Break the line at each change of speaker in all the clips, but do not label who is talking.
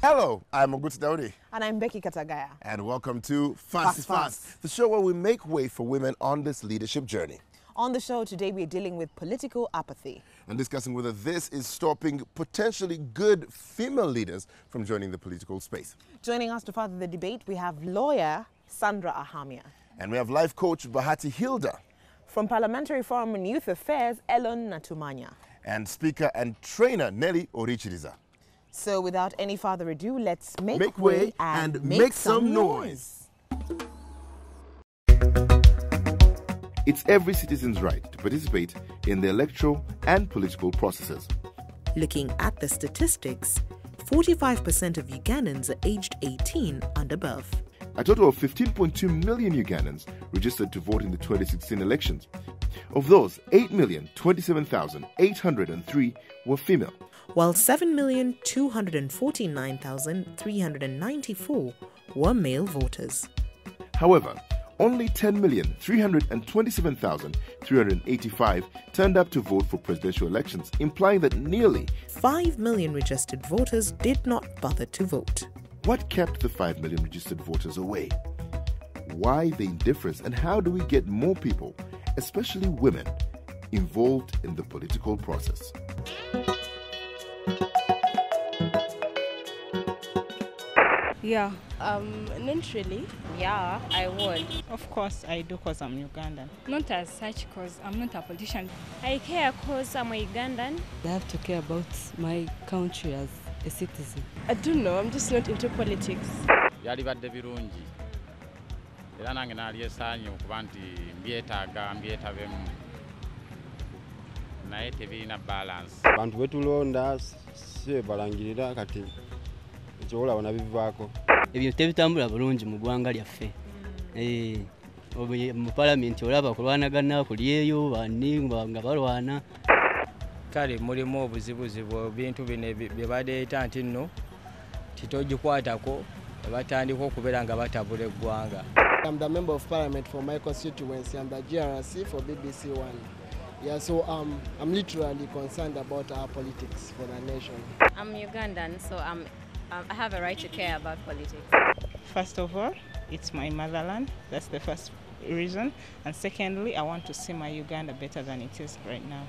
Hello, I'm Ogut Daudi.
And I'm Becky Katagaya.
And welcome to Fasi
Fas,
Fas, the show where we make way for women on this leadership journey.
On the show today, we're dealing with political apathy.
And discussing whether this is stopping potentially good female leaders from joining the political space.
Joining us to further the debate, we have lawyer Sandra Ahamia.
And we have life coach Bahati Hilda.
From Parliamentary Forum on Youth Affairs, Elon Natumanya.
And speaker and trainer Nelly Orichiriza.
So without any further ado, let's make
way and make some noise. It's every citizen's right to participate in the electoral and political processes.
Looking at the statistics, 45% of Ugandans are aged 18 and above.
A total of 15.2 million Ugandans registered to vote in the 2016 elections. Of those, 8,027,803 were female,
while 7,249,394 were male voters.
However, only 10,327,385 turned up to vote for presidential elections, implying that nearly
5 million registered voters did not bother to vote.
What kept the 5 million registered voters away? Why the indifference, and how do we get more people, especially women, involved in the political process?
Yeah. Not really.
Yeah, I would.
Of course I do, because I'm Ugandan.
Not as such, because I'm not a politician.
I care because I'm a Ugandan.
I have to care about my country as a citizen.
I don't know, I'm just not into politics.
Yalibadde birungi. Era nange nali esaanye okuba nti mbyetabemu. Naye tebirina balance.
Abantu betulonda si balangirira kati ekyola bivaako.
Ebyo tebitambula bulungi mu ggwanga lyaffe. Mu palamenti olaba kulwanagana kulyeyo bani nga balwana.
Kale mulimu obuzibuzibu ebintu bino bye baleeta nti nno titogikwatako batandika okubeera nga batabula eggwanga.
I'm the member of parliament for my constituency and the GRC for BBC One. Yeah, so I'm literally concerned about our politics for the nation.
I'm Ugandan, so I have a right to care about politics.
First of all, it's my motherland. That's the first reason. And secondly, I want to see my Uganda better than it is right now.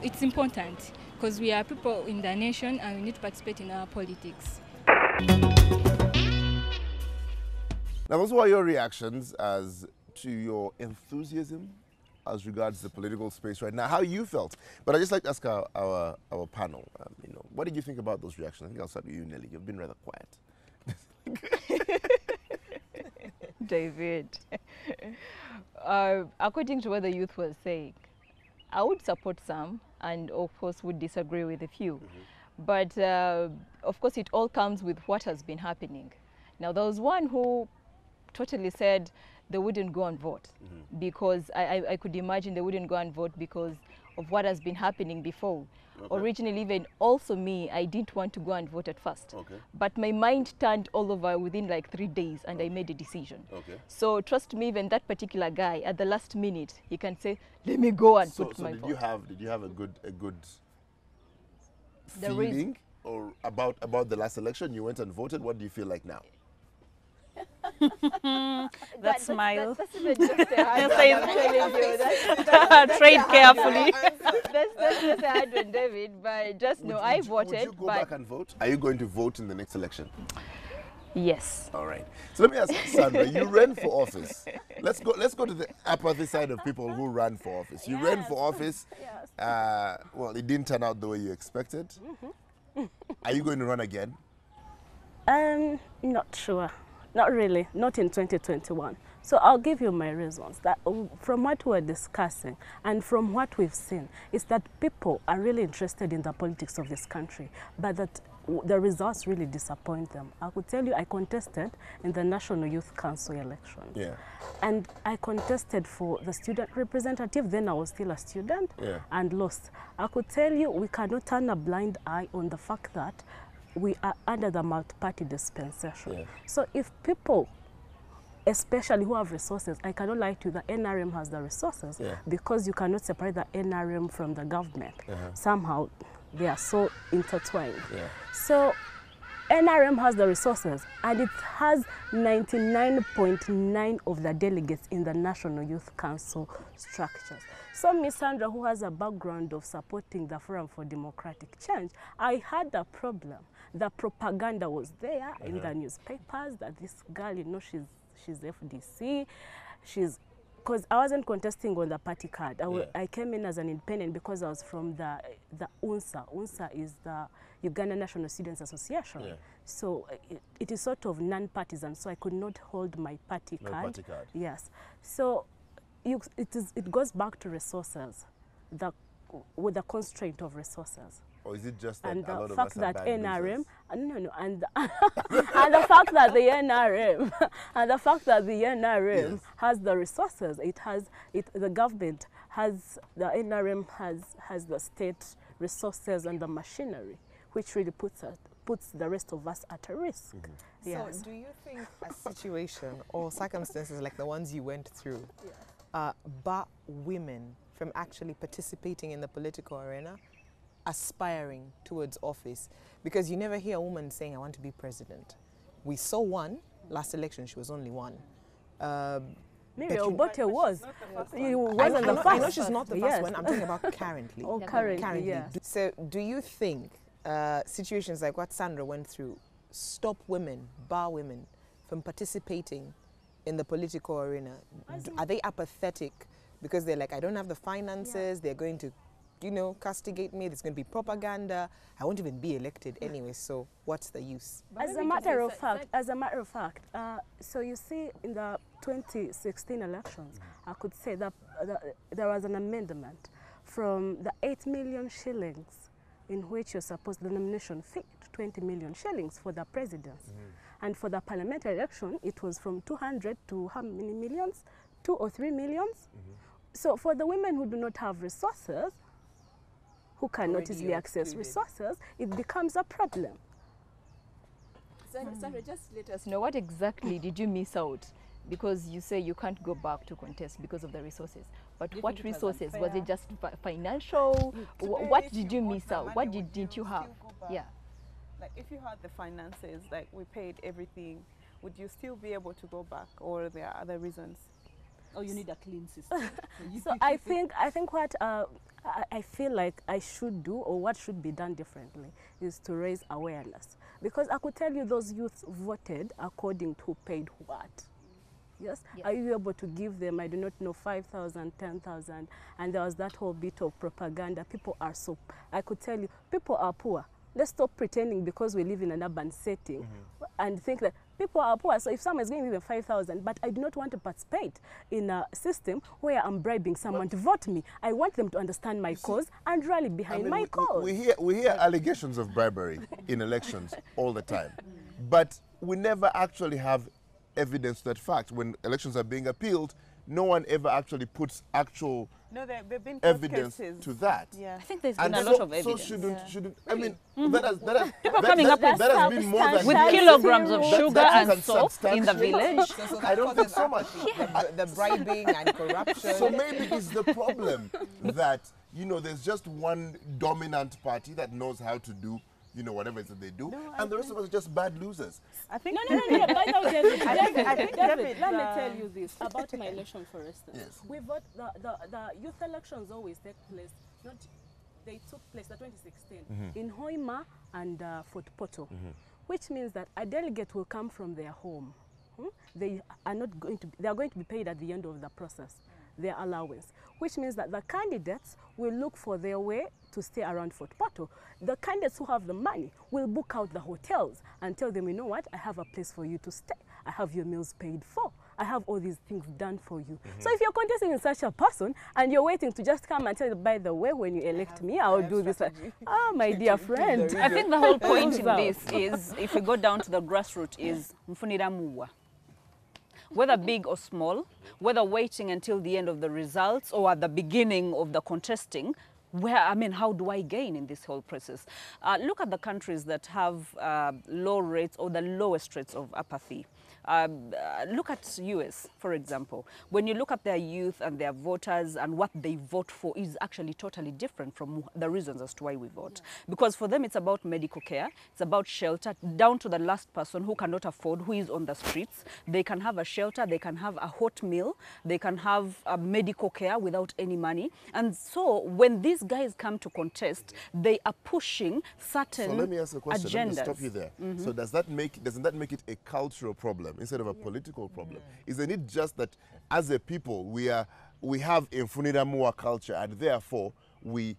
It's important because we are people in the nation and we need to participate in our politics.
Now, those were your reactions as to your enthusiasm as regards the political space right now, how you felt. But I'd just like to ask our panel, what did you think about those reactions? I think I'll start with you, Nelly. You've been rather quiet.
David, according to what the youth was saying, I would support some and of course would disagree with a few. But of course it all comes with what has been happening. Now there was one who totally said they wouldn't go and vote because I could imagine they wouldn't go and vote because of what has been happening before. Okay. Originally, even also me, I didn't want to go and vote at first. Okay. But my mind turned all over within like 3 days and I made a decision. Okay. So trust me, even that particular guy at the last minute, he can say, let me go and put my vote.
Did you have a good feeling or about the last election? You went and voted. What do you feel like now?
That smile.
That's even just a hard
one. Trade carefully. That's just a hard one, David. But just know I voted.
Would you go back and vote? Are you going to vote in the next election?
Yes.
All right. So let me ask Sandra. You ran for office. Let's go to the apathy side of people who ran for office. You ran for office. Yes. Well, it didn't turn out the way you expected. Are you going to run again?
Not sure. Not really, not in 2021. So I'll give you my reasons. That from what we're discussing and from what we've seen is that people are really interested in the politics of this country, but that the results really disappoint them. I could tell you I contested in the National Youth Council election.
Yeah.
And I contested for the student representative, then I was still a student, and lost. I could tell you we cannot turn a blind eye on the fact that we are under the multi-party dispensation.
Yeah.
So if people, especially who have resources, I cannot lie to you, the NRM has the resources, because you cannot separate the NRM from the government. Somehow they are so intertwined. So NRM has the resources, and it has 99.9% of the delegates in the National Youth Council structures. So Ms. Sandra, who has a background of supporting the Forum for Democratic Change, I had a problem. The propaganda was there in the newspapers that this girl, you know, she's FDC, because I wasn't contesting on the party card. I came in as an independent because I was from the UNSA. UNSA is the Uganda National Students Association. So it is sort of non-partisan, so I could not hold my party card.
Party card.
Yes. So it goes back to resources, with the constraint of resources.
Or is it just that
and
a lot
the
of
fact
us are
that
bad
NRM, and the fact that the NRM, and the fact that the NRM has the resources, the government has, the NRM has the state resources and the machinery, which really puts the rest of us at a risk.
So do you think a situation or circumstances like the ones you went through bar women from actually participating in the political arena, aspiring towards office? Because you never hear a woman saying, I want to be president. We saw one last election, she was only one.
Maybe Obote was.
I know she's not the first one, I'm talking about currently.
Oh, currently, yeah.
So do you think situations like what Sandra went through stop women, bar women, from participating in the political arena? Are they apathetic because they're like, I don't have the finances, they're going to, you know, castigate me, there's going to be propaganda, I won't even be elected anyway, so what's the use?
As a matter of fact, so you see in the 2016 elections, I could say that there was an amendment from the 8 million shillings in which you're supposed, the nomination fee, 20 million shillings for the presidency. And for the parliamentary election, it was from 200 to how many millions? 2 or 3 millions? So for the women who do not have resources, who cannot easily access resources, it becomes a problem.
Sandra, just let us know, what exactly did you miss out? Because you say you can't go back to contest because of the resources. But what resources? Was it just financial? What did you miss out? What didn't you have? Yeah.
Like if you had the finances, like we paid everything, would you still be able to go back, or there are other reasons?
Oh, you need a clean system.
So I think what I feel like I should do, or what should be done differently, is to raise awareness. Because I could tell you those youths voted according to who paid what. Yes? Are you able to give them, I do not know, 5,000, 10,000, and there was that whole bit of propaganda. People are so, I could tell you, people are poor. Let's stop pretending because we live in an urban setting and think that people are poor. So if someone is going to give me 5,000, but I do not want to participate in a system where I'm bribing someone to vote me, I want them to understand my cause and rally behind my cause.
We hear allegations of bribery in elections all the time, but we never actually have evidence to that fact. When elections are being appealed, no one ever actually puts actual evidence to that.
Yeah.
I think there's been a lot of evidence.
So shouldn't I mean, that has been more than
with kilograms of sugar and salt in the village.
I don't think so much.
The bribing and corruption.
So maybe it's the problem that, you know, there's just one dominant party that knows how to do, you know, whatever it is that they do, and the rest of us are just bad losers.
I think
No, by the way, David, let me tell you this about my election, for instance.
Yes.
We vote, the youth elections always take place, they took place in 2016 in Hoima and Fort Portal, which means that a delegate will come from their home. They are going to be paid at the end of the process, their allowance, which means that the candidates will look for their way to stay around Fort Portal. The candidates who have the money will book out the hotels and tell them, you know what, I have a place for you to stay. I have your meals paid for. I have all these things done for you. So if you're contesting with such a person and you're waiting to just come and tell you, by the way, when you elect me, I'll do this. Ah, my dear friend.
I think the whole point in this is, if we go down to the grassroots, is mfunira muwa. Whether big or small, whether waiting until the end of the results or at the beginning of the contesting, how do I gain in this whole process? Look at the countries that have low rates or the lowest rates of apathy. Look at US, for example. When you look at their youth and their voters and what they vote for is actually totally different from the reasons as to why we vote. Because for them, it's about medical care, it's about shelter, down to the last person who cannot afford, who is on the streets. They can have a shelter, they can have a hot meal, they can have medical care without any money. And so when these guys come to contest, they are pushing certain agendas.
So let me ask a question, let me stop you there. So doesn't that make it a cultural problem instead of a political problem? Isn't it just that as a people we have Infunira Mua culture, and therefore we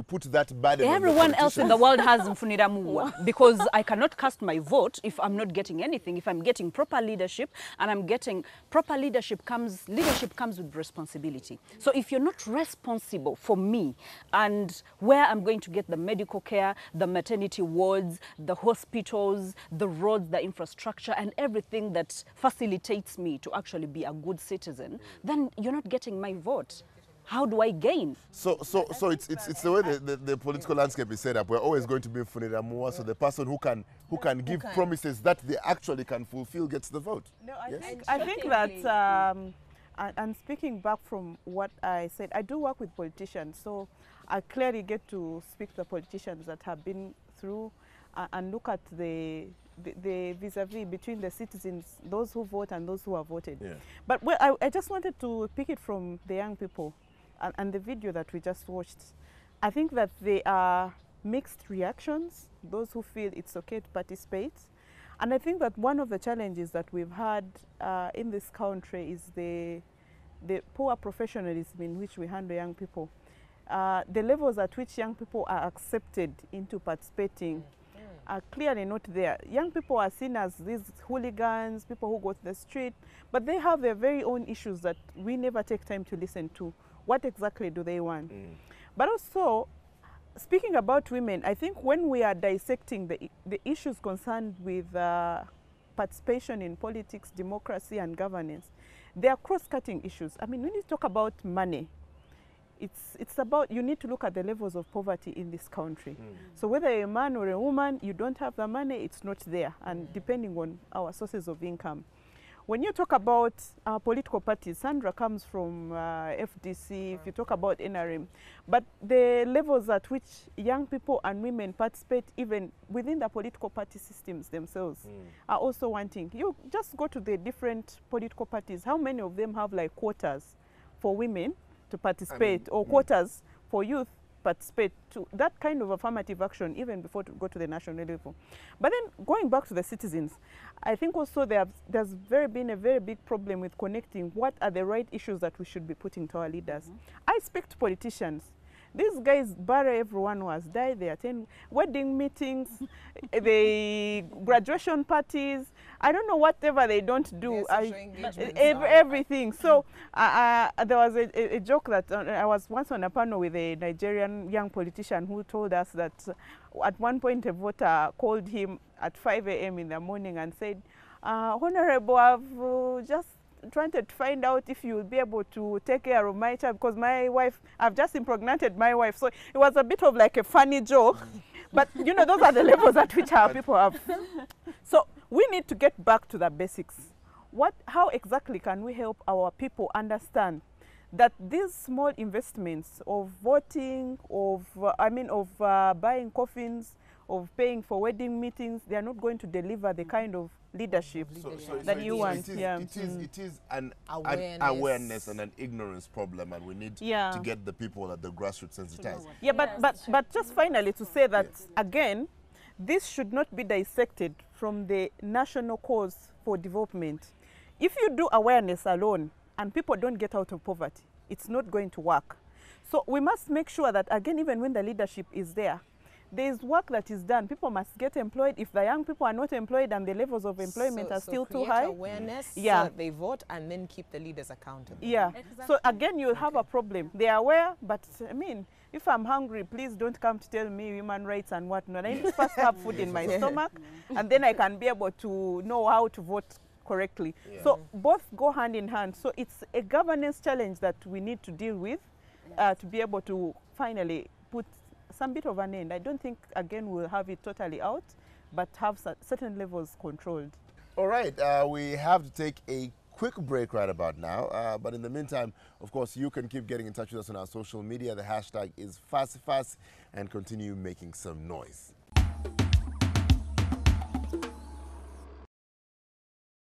put that burden on
everyone else in the world has Mfunira Mua, because I cannot cast my vote if I'm not getting anything. If I'm getting proper leadership, and I'm getting proper leadership comes with responsibility. So if you're not responsible for me and where I'm going to get the medical care, the maternity wards, the hospitals, the roads, the infrastructure, and everything that facilitates me to actually be a good citizen, then you're not getting my vote. How do I gain?
So it's the way the political landscape is set up. We're always going to be Mfunira Mua, so the person who can give promises that they actually can fulfill gets the vote.
No, I think that, and speaking back from what I said, I do work with politicians, so I clearly get to speak to the politicians that have been through and look at the vis-a-vis between the citizens, those who vote and those who are voted. Yeah. But I just wanted to pick it from the young people and the video that we just watched. I think that there are mixed reactions, those who feel it's okay to participate. And I think that one of the challenges that we've had in this country is the poor professionalism in which we handle young people. The levels at which young people are accepted into participating are clearly not there. Young people are seen as these hooligans, people who go to the street, but they have their very own issues that we never take time to listen to. What exactly do they want? But also, speaking about women, I think when we are dissecting the issues concerned with participation in politics, democracy and governance, they are cross-cutting issues. I mean, when you talk about money, it's about, you need to look at the levels of poverty in this country. So whether you're a man or a woman, you don't have the money, it's not there, and depending on our sources of income. When you talk about our political parties, Sandra comes from FDC, if you talk about NRM, but the levels at which young people and women participate even within the political party systems themselves are also wanting. You just go to the different political parties, how many of them have like quotas for women to participate, or quotas for youth participate, to that kind of affirmative action even before to go to the national level. But then going back to the citizens, I think also there's been a very big problem with connecting what are the right issues that we should be putting to our leaders. I speak to politicians. These guys bury everyone who has died. They attend wedding meetings, the graduation parties. I don't know, whatever they don't do. Everything. So there was a joke that I was once on a panel with a Nigerian young politician who told us that at one point a voter called him at 5 a.m. in the morning and said, Honorable, I've just wanted to find out if you will be able to take care of my child because my wife, I've just impregnated my wife. So it was a bit of like a funny joke. But you know, those are the levels at which our people have. So we need to get back to the basics. How exactly can we help our people understand that these small investments of voting, of buying coffins, of paying for wedding meetings, they are not going to deliver the kind of leadership that you want.
It is an awareness and an ignorance problem, and we need to get the people at the grassroots sensitized.
Yeah, but just finally to say that again, this should not be dissected from the national cause for development. If you do awareness alone and people don't get out of poverty, it's not going to work. So we must make sure that again, even when the leadership is there, there's work that is done. People must get employed. If the young people are not employed and the levels of employment are still too high,
awareness,
yeah,
so that they vote, and then keep the leaders accountable.
Yeah. Exactly. So again, you'll have a problem. They are aware, but I mean, if I'm hungry, please don't come to tell me human rights and whatnot. I need to first have food in my stomach, and then I can be able to know how to vote correctly. Yeah. So both go hand in hand. So it's a governance challenge that we need to deal with to be able to finally put some bit of an end. I don't think, again, we'll have it totally out, but have certain levels controlled.
All right, we have to take a quick break right about now, but in the meantime, of course, you can keep getting in touch with us on our social media. The hashtag is Fasi Fas, and continue making some noise.